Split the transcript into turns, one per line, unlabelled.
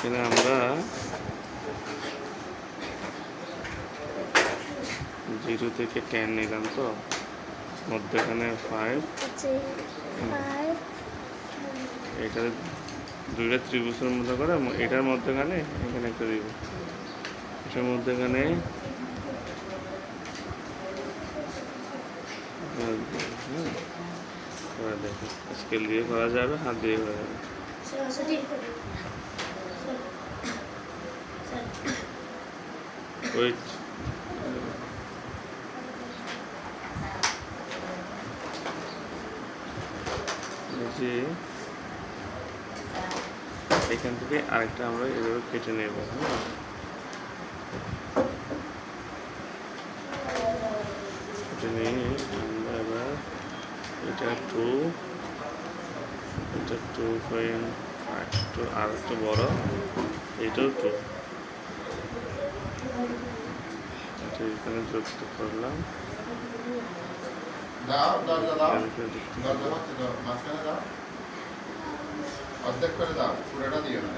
এখানে আমরা 0 থেকে 10 নিলাম, তো মধ্যখানে 5, এটা দুইটা ত্রিভুজের মধ্যে করে এটার মধ্যখানে এখানে একটা দিব, এটার মধ্যখানে দেখো স্কেল দিয়ে করা যাবে, হাত দিয়ে করা যাবে। ওই যে এখান থেকে আরেকটা আমরা এভাবে কেটে নেব। হ্যাঁ, কেটে নিয়ে আমরা এবার এটা 2, এটা 2.5, আর একটু বড়, এইটাও 2, এটা এখানে যুক্ত করলাম।
অর্ধেক করে দাও, পুরোটা দিও না।